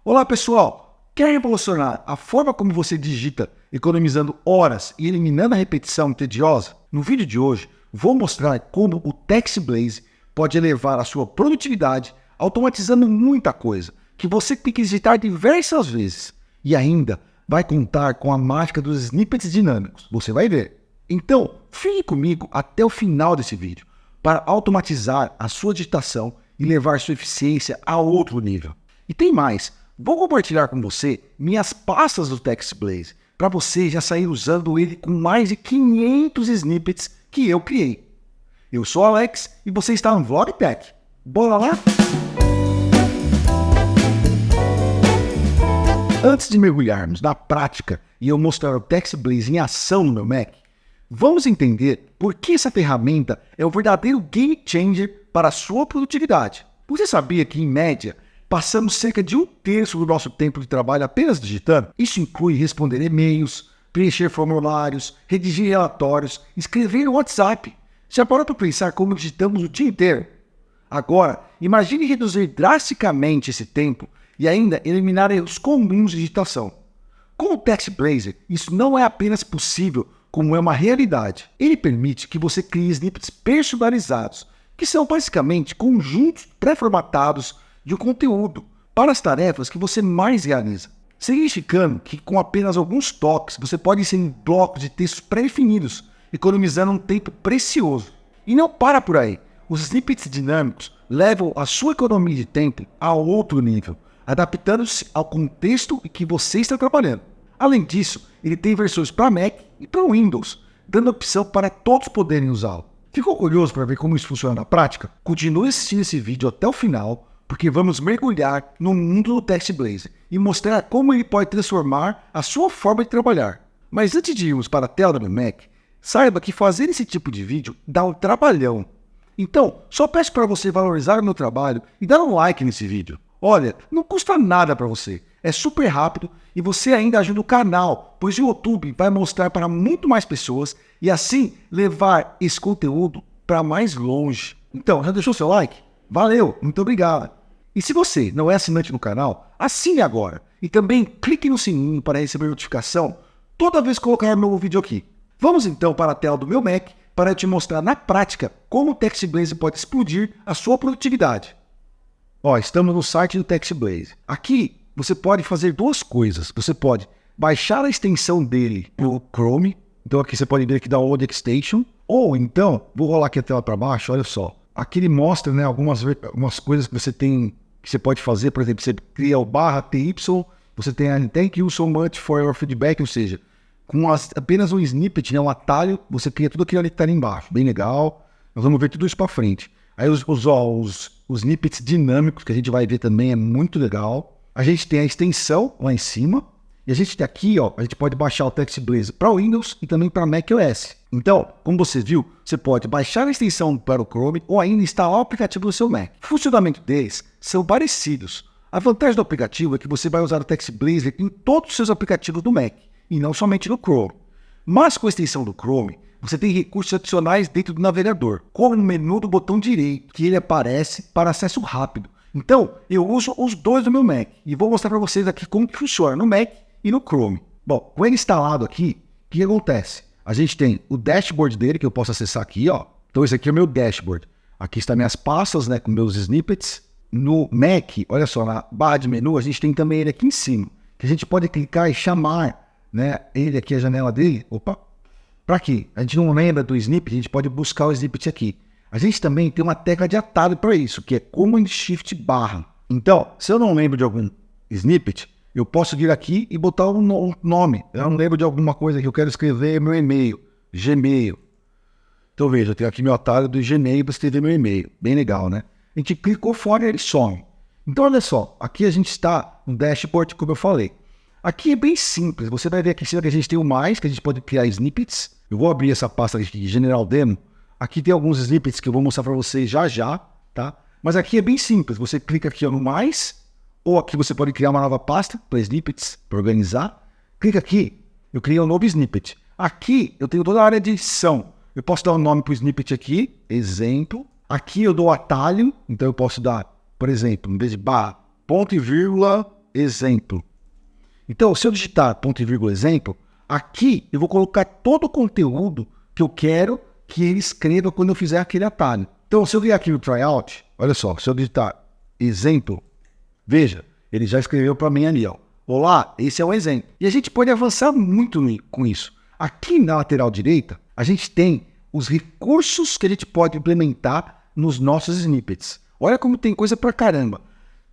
Olá pessoal, quer revolucionar a forma como você digita, economizando horas e eliminando a repetição tediosa? No vídeo de hoje, vou mostrar como o TextBlaze pode elevar a sua produtividade, automatizando muita coisa, que você tem que digitar diversas vezes. E ainda vai contar com a mágica dos snippets dinâmicos, você vai ver. Então, fique comigo até o final desse vídeo, para automatizar a sua digitação e levar sua eficiência a outro nível. E tem mais, vou compartilhar com você minhas pastas do TextBlaze, para você já sair usando ele com mais de 500 snippets que eu criei. Eu sou Alex e você está no VlogTech. Bora lá? Antes de mergulharmos na prática e eu mostrar o TextBlaze em ação no meu Mac, vamos entender por que essa ferramenta é o verdadeiro game changer para a sua produtividade. Você sabia que, em média, passamos cerca de 1/3 do nosso tempo de trabalho apenas digitando? Isso inclui responder e-mails, preencher formulários, redigir relatórios, escrever no WhatsApp. Já parou para pensar como digitamos o dia inteiro? Agora, imagine reduzir drasticamente esse tempo e ainda eliminar erros comuns de digitação. Com o TextBlaze, isso não é apenas possível, como é uma realidade. Ele permite que você crie snippets personalizados, que são basicamente conjuntos pré-formatados de um conteúdo para as tarefas que você mais realiza. Significando que com apenas alguns toques você pode inserir blocos de textos pré-definidos, economizando um tempo precioso. E não para por aí. Os snippets dinâmicos levam a sua economia de tempo a outro nível, adaptando-se ao contexto em que você está trabalhando. Além disso, ele tem versões para Mac e para Windows, dando a opção para todos poderem usá-lo. Ficou curioso para ver como isso funciona na prática? Continue assistindo esse vídeo até o final, porque vamos mergulhar no mundo do TextBlaze e mostrar como ele pode transformar a sua forma de trabalhar. Mas antes de irmos para a tela do meu Mac, saiba que fazer esse tipo de vídeo dá um trabalhão. Então, só peço para você valorizar o meu trabalho e dar um like nesse vídeo. Olha, não custa nada para você, é super rápido e você ainda ajuda o canal, pois o YouTube vai mostrar para muito mais pessoas e assim levar esse conteúdo para mais longe. Então, já deixou seu like? Valeu, muito obrigado! E se você não é assinante no canal, assine agora e também clique no sininho para receber notificação toda vez que colocar um novo vídeo aqui. Vamos então para a tela do meu Mac para eu te mostrar na prática como o TextBlaze pode explodir a sua produtividade. Estamos no site do TextBlaze. Aqui você pode fazer duas coisas. Você pode baixar a extensão dele no Chrome. Então aqui você pode ver aqui Download Extension. Ou então, vou rolar aqui a tela para baixo, olha só. Aqui ele mostra, né, algumas coisas que você tem, que você pode fazer. Por exemplo, você cria o /TY, você tem a Thank you so much for your feedback, ou seja, com apenas um snippet, né, um atalho, você cria tudo aquilo ali que está ali embaixo. Bem legal. Nós vamos ver tudo isso para frente. Aí os snippets dinâmicos que a gente vai ver também é muito legal. A gente tem a extensão lá em cima. E a gente tem aqui, a gente pode baixar o TextBlaze para o Windows e também para macOS. Então, como você viu, você pode baixar a extensão para o Chrome ou ainda instalar o aplicativo no seu Mac. O funcionamento deles são parecidos. A vantagem do aplicativo é que você vai usar o TextBlaze em todos os seus aplicativos do Mac e não somente no Chrome. Mas com a extensão do Chrome, você tem recursos adicionais dentro do navegador, como no menu do botão direito, que ele aparece para acesso rápido. Então, eu uso os dois do meu Mac e vou mostrar para vocês aqui como que funciona no Mac e no Chrome. Bom, com ele instalado aqui, o que acontece? A gente tem o dashboard dele, que eu posso acessar aqui, Então esse aqui é o meu dashboard. Aqui estão minhas pastas, né, com meus snippets. No Mac, olha só, na barra de menu, a gente tem também ele aqui em cima, que a gente pode clicar e chamar, né, ele aqui, a janela dele. Para quê? A gente não lembra do snippet, a gente pode buscar o snippet aqui. A gente também tem uma tecla de atalho para isso, que é Command Shift barra. Então, se eu não lembro de algum snippet, eu posso vir aqui e botar um nome. Eu não lembro de alguma coisa que eu quero escrever meu e-mail, Gmail. Então veja, eu tenho aqui meu atalho do Gmail para escrever meu e-mail. Bem legal, né? A gente clicou fora e ele some. Então olha só, aqui a gente está no dashboard, como eu falei. Aqui é bem simples, você vai ver aqui em cima que a gente tem o mais, que a gente pode criar snippets. Eu vou abrir essa pasta aqui de General Demo. Aqui tem alguns snippets que eu vou mostrar para vocês já, tá? Mas aqui é bem simples, você clica aqui no mais, ou aqui você pode criar uma nova pasta para snippets, para organizar. Clica aqui, eu criei um novo snippet. Aqui eu tenho toda a área de edição. Eu posso dar um nome para o snippet aqui, exemplo. Aqui eu dou atalho, então eu posso dar, por exemplo, em vez de barra, ponto e vírgula, exemplo. Então, se eu digitar ponto e vírgula exemplo, aqui eu vou colocar todo o conteúdo que eu quero que ele escreva quando eu fizer aquele atalho. Então, se eu vier aqui no tryout, olha só, se eu digitar exemplo, veja, ele já escreveu para mim ali, ó. Olá, esse é um exemplo. E a gente pode avançar muito com isso. Aqui na lateral direita, a gente tem os recursos que a gente pode implementar nos nossos snippets. Olha como tem coisa pra caramba.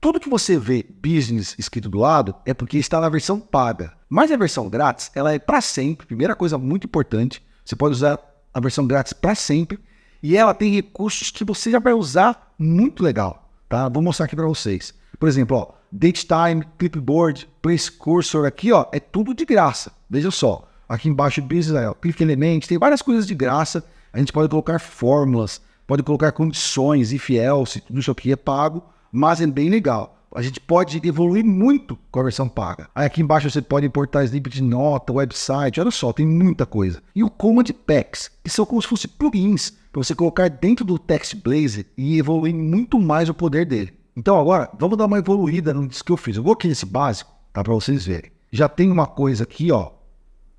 Tudo que você vê business escrito do lado é porque está na versão paga. Mas a versão grátis, ela é para sempre. Primeira coisa muito importante, você pode usar a versão grátis para sempre. E ela tem recursos que você já vai usar muito legal, tá? Vou mostrar aqui para vocês. Por exemplo, ó, date time, clipboard, place cursor aqui, ó, é tudo de graça. Veja só, aqui embaixo business, ó, click element, tem várias coisas de graça. A gente pode colocar fórmulas, pode colocar condições, if else, tudo isso aqui é pago, mas é bem legal. A gente pode evoluir muito com a versão paga. Aí aqui embaixo você pode importar snippet de nota, website, olha só, tem muita coisa. E o Command Packs, que são como se fossem plugins, para você colocar dentro do Text Blazer e evoluir muito mais o poder dele. Então agora, vamos dar uma evoluída nisso que eu fiz. Eu vou aqui nesse básico, tá, para vocês verem. Já tem uma coisa aqui, ó,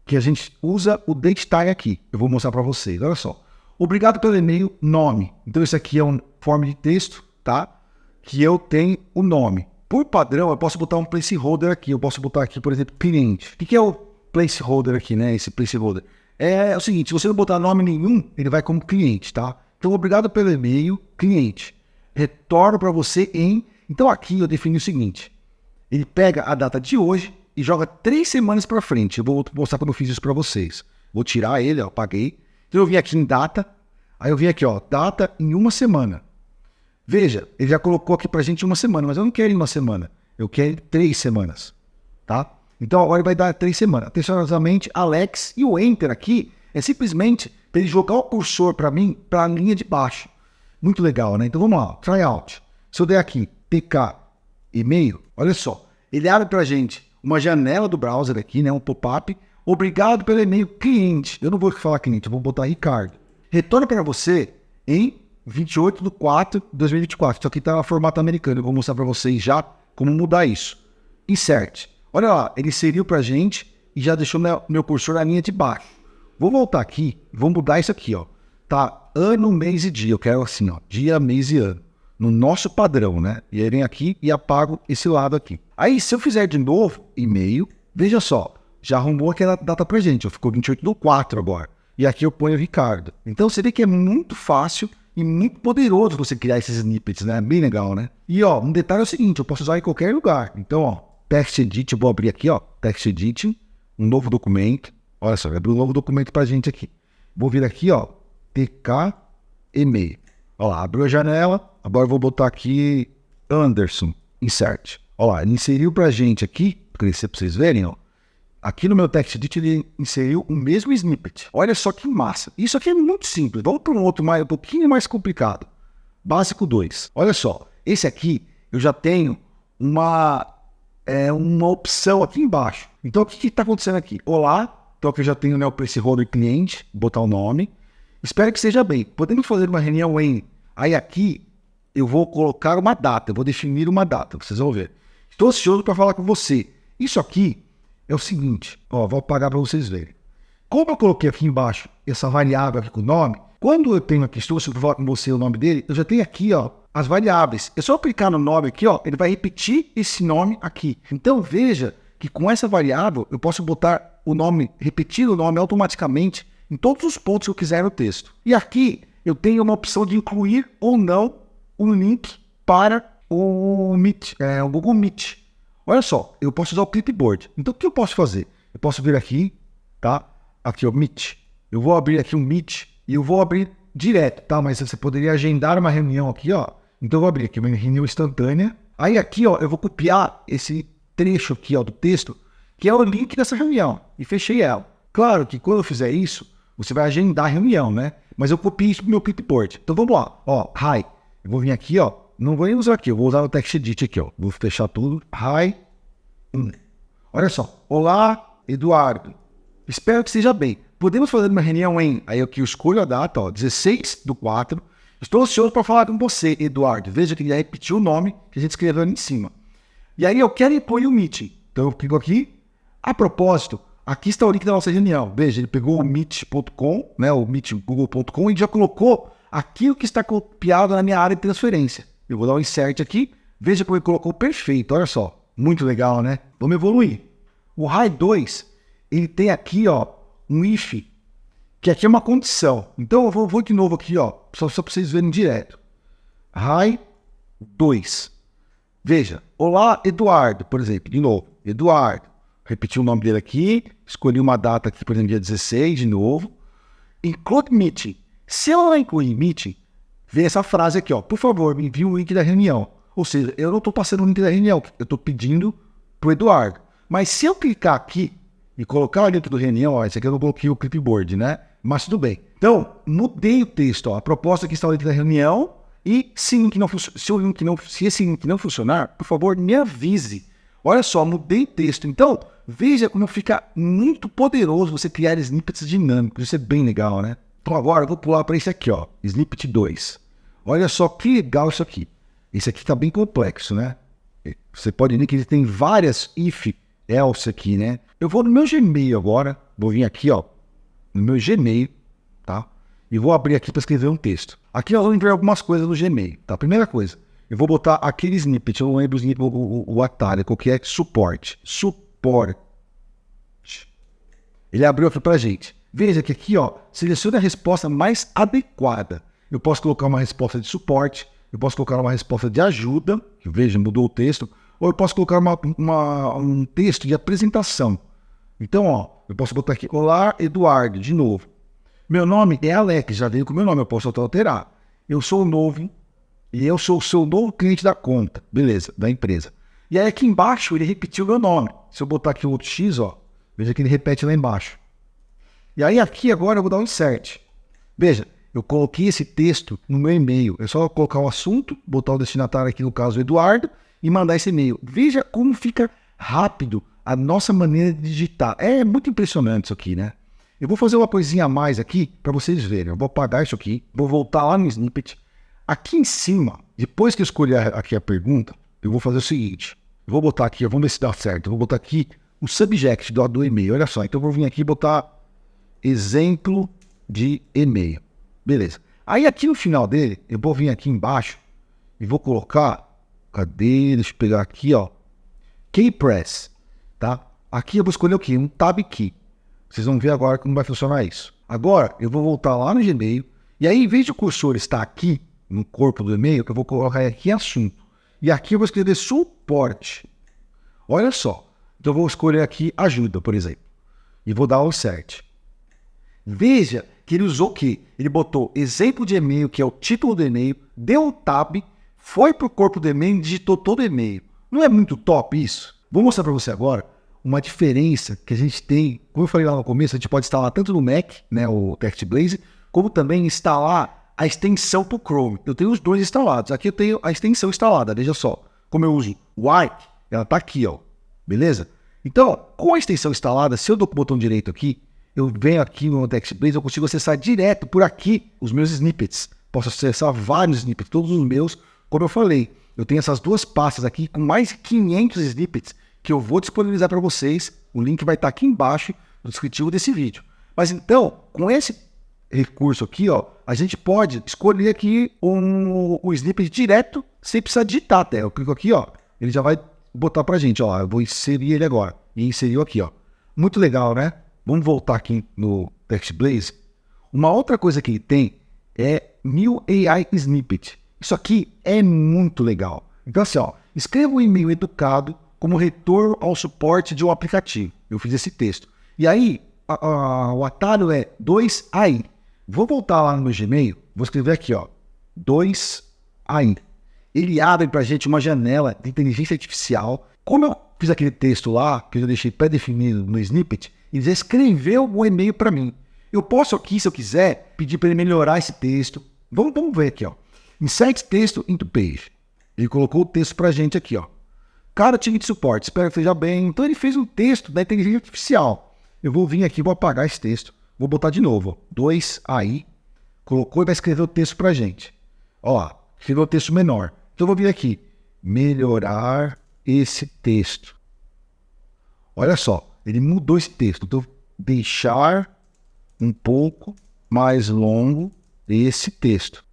que a gente usa o date time aqui. Eu vou mostrar para vocês, olha só. Obrigado pelo e-mail, nome. Então esse aqui é um forma de texto, tá? Que eu tenho o nome. Por padrão, eu posso botar um placeholder aqui. Eu posso botar aqui, por exemplo, cliente. O que é o placeholder aqui, né? Esse placeholder. É o seguinte, se você não botar nome nenhum, ele vai como cliente, tá? Então, obrigado pelo e-mail, cliente. Retorno para você em... Então aqui eu defini o seguinte. Ele pega a data de hoje e joga 3 semanas para frente. Eu vou mostrar como eu fiz isso para vocês. Vou tirar ele, ó, apaguei. Então eu vim aqui em data. Aí eu vim aqui, ó, data em 1 semana. Veja, ele já colocou aqui pra gente 1 semana, mas eu não quero em 1 semana. Eu quero em 3 semanas, tá? Então agora ele vai dar 3 semanas. Atenciosamente, Alex, e o Enter aqui é simplesmente para ele jogar o cursor para mim, para a linha de baixo. Muito legal, né? Então vamos lá, tryout. Se eu der aqui, TK, e-mail, olha só. Ele abre pra gente uma janela do browser aqui, né? Um pop-up. Obrigado pelo e-mail, cliente. Eu não vou falar cliente, eu vou botar Ricardo. Retorna para você em 28/4/2024. Isso aqui está no formato americano. Eu vou mostrar para vocês já como mudar isso. Insert. Olha lá, ele inseriu para a gente e já deixou meu cursor na linha de baixo. Vou voltar aqui, vou mudar isso aqui, ó. Tá, ano, mês e dia. Eu quero assim, ó, dia, mês e ano. No nosso padrão, né? E aí vem aqui e apago esse lado aqui. Aí, se eu fizer de novo, e-mail, veja só, já arrumou aquela data pra gente. Ó, ficou 28/4 agora. E aqui eu ponho o Ricardo. Então, você vê que é muito fácil e muito poderoso você criar esses snippets, né? Bem legal, né? E ó, um detalhe é o seguinte, eu posso usar em qualquer lugar. Então, ó, Text Edit, eu vou abrir aqui, ó, Text Edit, um novo documento. Olha só, abriu um novo documento pra gente aqui. Vou vir aqui, ó, TK, e-mail. Olha lá, abriu a janela. Agora eu vou botar aqui Anderson, insert. Olha lá, ele inseriu pra gente aqui, crescer pra vocês verem, ó. Aqui no meu Text Edit ele inseriu o mesmo snippet. Olha só que massa. Isso aqui é muito simples. Vamos para um outro um pouquinho mais complicado. Básico 2. Olha só. Esse aqui eu já tenho uma opção aqui embaixo. Então o que está acontecendo aqui? Olá. Então aqui eu já tenho, né, o placeholder cliente. Botar o nome. Espero que seja bem. Podemos fazer uma reunião em... Aí aqui eu vou colocar uma data. Eu vou definir uma data. Vocês vão ver. Estou ansioso para falar com você. Isso aqui... É o seguinte, ó, vou apagar para vocês verem. Como eu coloquei aqui embaixo essa variável aqui com o nome, quando eu tenho aqui, estou ansioso para falar com você o nome dele, eu já tenho aqui, ó, as variáveis. É só clicar no nome aqui, ó, ele vai repetir esse nome aqui. Então veja que com essa variável eu posso botar o nome, repetir o nome automaticamente em todos os pontos que eu quiser no texto. E aqui eu tenho uma opção de incluir ou não um link para o Meet, o Google Meet. Olha só, eu posso usar o clipboard. Então, o que eu posso fazer? Eu posso vir aqui, tá? Aqui, ó, Meet. Eu vou abrir aqui um Meet e eu vou abrir direto, tá? Mas você poderia agendar uma reunião aqui, ó. Então, eu vou abrir aqui uma reunião instantânea. Aí, aqui, ó, eu vou copiar esse trecho aqui, ó, do texto, que é o link dessa reunião. E fechei ela. Claro que quando eu fizer isso, você vai agendar a reunião, né? Mas eu copiei isso pro meu clipboard. Então, vamos lá. Ó, hi. Eu vou vir aqui, ó. Não vou nem usar aqui, eu vou usar o Text Edit aqui, ó. Vou fechar tudo. Hi. Olha só. Olá, Eduardo. Espero que esteja bem. Podemos fazer uma reunião em... Aí aqui eu escolho a data, ó. 16/4. Estou ansioso para falar com você, Eduardo. Veja que ele já repetiu o nome que a gente escreveu ali em cima. E aí eu quero incluir o meeting. Então eu clico aqui. A propósito, aqui está o link da nossa reunião. Veja, ele pegou o meet.com, né, o meetgoogle.com, e já colocou aquilo que está copiado na minha área de transferência. Eu vou dar um insert aqui. Veja como ele colocou perfeito. Olha só. Muito legal, né? Vamos evoluir. O High 2, ele tem aqui, ó, um if, que aqui é uma condição. Então eu vou de novo aqui, ó, só para vocês verem direto. High 2. Veja, olá Eduardo, por exemplo, de novo, Eduardo. Repeti o nome dele aqui, escolhi uma data aqui, por exemplo, dia 16, de novo. Include meeting. Se eu não incluir meeting, vem essa frase aqui, ó, por favor, me envie o link da reunião. Ou seja, eu não estou passando o link da reunião, eu estou pedindo para o Eduardo. Mas se eu clicar aqui e colocar o link da reunião, ó, esse aqui eu não coloquei o clipboard, né? Mas tudo bem. Então, mudei o texto, ó, a proposta aqui está o link da reunião. E se esse link não funcionar, por favor, me avise. Olha só, mudei o texto. Então, veja como fica muito poderoso você criar snippets dinâmicos. Isso é bem legal, né? Então agora eu vou pular para esse aqui, ó, Snippet 2. Olha só que legal isso aqui. Esse aqui está bem complexo, né? Você pode ver que ele tem várias if, else aqui, né? Eu vou no meu Gmail agora. Vou vir aqui, ó, no meu Gmail, tá? E vou abrir aqui para escrever um texto. Aqui nós vamos ver algumas coisas no Gmail, tá? Primeira coisa, eu vou botar aquele snippet, eu não lembro o atalho, qual que é? Suporte. Ele abriu aqui pra gente. Veja que aqui, ó, selecione a resposta mais adequada. Eu posso colocar uma resposta de suporte, eu posso colocar uma resposta de ajuda, que veja, mudou o texto, ou eu posso colocar um texto de apresentação. Então, ó, eu posso botar aqui, olá, Eduardo, de novo. Meu nome é Alex, já veio com o meu nome, eu posso alterar. Eu sou novo e eu sou o seu novo cliente da conta, beleza, da empresa. E aí aqui embaixo ele repetiu o meu nome. Se eu botar aqui o outro X, ó, veja que ele repete lá embaixo. E aí aqui agora eu vou dar um insert. Veja, eu coloquei esse texto no meu e-mail. É só colocar o assunto, botar o destinatário aqui, no caso, o Eduardo, e mandar esse e-mail. Veja como fica rápido a nossa maneira de digitar. É muito impressionante isso aqui, né? Eu vou fazer uma coisinha a mais aqui para vocês verem. Eu vou apagar isso aqui, vou voltar lá no snippet. Aqui em cima, depois que eu escolher aqui a pergunta, eu vou fazer o seguinte. Eu vou botar aqui, vamos ver se dá certo. Eu vou botar aqui o subject do e-mail. Olha só, então eu vou vir aqui e botar exemplo de e-mail. Beleza. Aí aqui no final dele, eu vou vir aqui embaixo e vou colocar... Cadê? Deixa eu pegar aqui, ó. Keypress, tá? Aqui eu vou escolher o quê? Um tab key. Vocês vão ver agora como vai funcionar isso. Agora, eu vou voltar lá no Gmail. E aí, em vez de o cursor estar aqui, no corpo do e-mail, eu vou colocar aqui assunto. E aqui eu vou escrever suporte. Olha só. Então, eu vou escolher aqui ajuda, por exemplo. E vou dar o insert. Veja que ele usou o quê? Ele botou exemplo de e-mail, que é o título do e-mail, deu um tab, foi para o corpo do e-mail e digitou todo o e-mail. Não é muito top isso? Vou mostrar para você agora uma diferença que a gente tem, como eu falei lá no começo, a gente pode instalar tanto no Mac, né, o TextBlaze, como também instalar a extensão para o Chrome. Eu tenho os dois instalados. Aqui eu tenho a extensão instalada, veja só. Como eu uso Wipe, ela está aqui, ó. Beleza? Então, com a extensão instalada, se eu dou com o botão direito aqui, eu venho aqui no TextBlaze, eu consigo acessar direto por aqui os meus snippets. Posso acessar vários snippets, todos os meus. Como eu falei, eu tenho essas duas pastas aqui com mais de 500 snippets que eu vou disponibilizar para vocês. O link vai estar aqui embaixo no descritivo desse vídeo. Mas então, com esse recurso aqui, ó, a gente pode escolher aqui o snippet direto sem precisar digitar até. Eu clico aqui, ó, ele já vai botar pra gente, ó, eu vou inserir ele agora. E inseriu aqui, ó. Muito legal, né? Vamos voltar aqui no TextBlaze. Uma outra coisa que ele tem é New AI Snippet. Isso aqui é muito legal. Então assim, ó, escreva um e-mail educado como retorno ao suporte de um aplicativo. Eu fiz esse texto. E aí, o atalho é 2AI. Vou voltar lá no meu Gmail, vou escrever aqui, ó, 2AI. Ele abre pra gente uma janela de inteligência artificial. Como eu fiz aquele texto lá, que eu já deixei pré-definido no snippet, ele já escreveu o e-mail para mim. Eu posso aqui, se eu quiser, pedir para ele melhorar esse texto. Vamos ver aqui, ó. Insert texto into page. Ele colocou o texto pra gente aqui, ó. Cara, time de suporte, espero que esteja bem. Então ele fez um texto da inteligência artificial. Eu vou vir aqui, vou apagar esse texto. Vou botar de novo, ó. 2AI. Colocou e vai escrever o texto pra gente. Ó, escreveu o texto menor. Então eu vou vir aqui. Melhorar esse texto. Olha só, ele mudou esse texto. Então, deixar um pouco mais longo esse texto.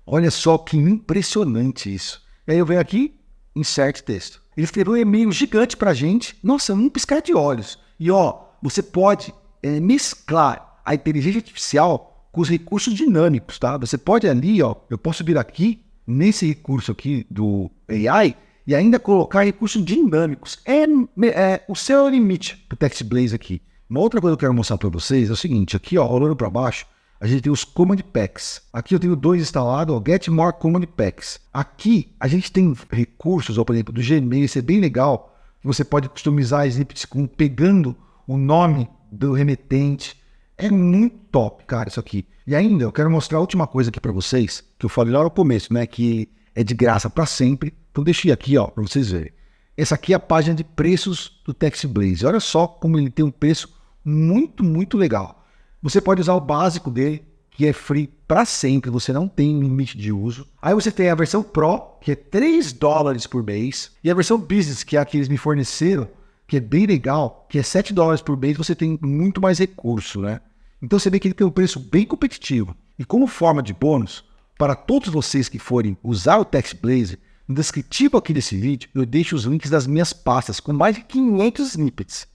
Olha só que impressionante isso. E aí eu venho aqui, insert texto. Ele escreveu um e-mail gigante pra gente. Nossa, num piscar de olhos. E ó, você pode mesclar a inteligência artificial com os recursos dinâmicos, tá? Você pode ali, ó, eu posso vir aqui, nesse recurso aqui do AI, e ainda colocar recursos dinâmicos. É o seu limite pro TextBlaze aqui. Uma outra coisa que eu quero mostrar para vocês é o seguinte, aqui ó, olhando para baixo, a gente tem os Command Packs. Aqui eu tenho 2 instalados, ó, Get More Command Packs. Aqui a gente tem recursos, ó, por exemplo, do Gmail, isso é bem legal. Você pode customizar snippets pegando o nome do remetente. É muito top, cara, isso aqui. E ainda eu quero mostrar a última coisa aqui para vocês, que eu falei lá no começo, né, que é de graça para sempre. Então deixei aqui, ó, para vocês verem. Essa aqui é a página de preços do TextBlaze. Olha só como ele tem um preço muito, muito legal. Você pode usar o básico dele, que é free para sempre, você não tem limite de uso. Aí você tem a versão Pro, que é $3 por mês, e a versão Business, que é a que eles me forneceram, que é bem legal, que é $7 por mês, você tem muito mais recurso, né? Então você vê que ele tem um preço bem competitivo. E como forma de bônus, para todos vocês que forem usar o TextBlaze, no descritivo aqui desse vídeo, eu deixo os links das minhas pastas, com mais de 500 snippets.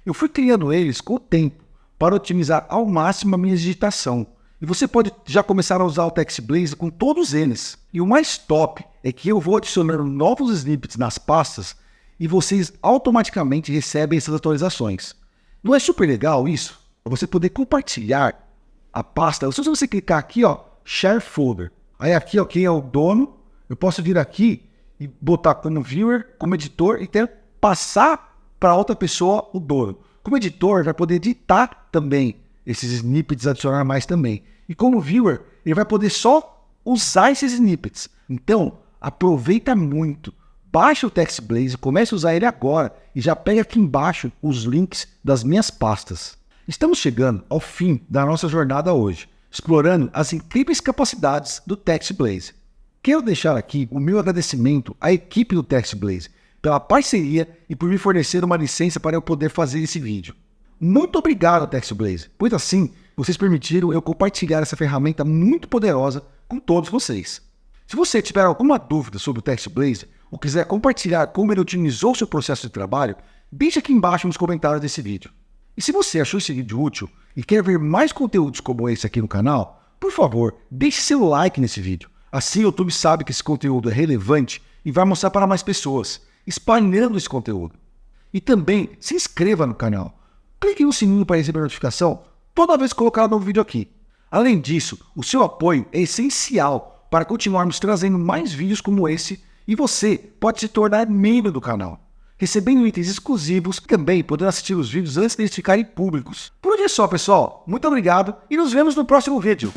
Eu fui criando eles com o tempo, para otimizar ao máximo a minha digitação. E você pode já começar a usar o TextBlaze com todos eles. E o mais top é que eu vou adicionando novos snippets nas pastas e vocês automaticamente recebem essas atualizações. Não é super legal isso? Para você poder compartilhar a pasta. Se você clicar aqui, ó, Share Folder. Aí aqui, ó, quem é o dono, eu posso vir aqui e botar como viewer, como editor e até passar para outra pessoa o dono. Como editor, vai poder editar também esses snippets, adicionar mais também. E como viewer, ele vai poder só usar esses snippets. Então, aproveita muito. Baixa o TextBlaze, comece a usar ele agora e já pega aqui embaixo os links das minhas pastas. Estamos chegando ao fim da nossa jornada hoje, explorando as incríveis capacidades do TextBlaze. Quero deixar aqui o meu agradecimento à equipe do TextBlaze pela parceria e por me fornecer uma licença para eu poder fazer esse vídeo. Muito obrigado, TextBlaze, pois assim vocês permitiram eu compartilhar essa ferramenta muito poderosa com todos vocês. Se você tiver alguma dúvida sobre o TextBlaze ou quiser compartilhar como ele otimizou seu processo de trabalho, deixe aqui embaixo nos comentários desse vídeo. E se você achou esse vídeo útil e quer ver mais conteúdos como esse aqui no canal, por favor, deixe seu like nesse vídeo. Assim o YouTube sabe que esse conteúdo é relevante e vai mostrar para mais pessoas, espalhando esse conteúdo. E também se inscreva no canal. Clique no sininho para receber notificação toda vez que colocar um novo vídeo aqui. Além disso, o seu apoio é essencial para continuarmos trazendo mais vídeos como esse e você pode se tornar membro do canal, recebendo itens exclusivos e também podendo assistir os vídeos antes de eles ficarem públicos. Por hoje é só, pessoal. Muito obrigado e nos vemos no próximo vídeo.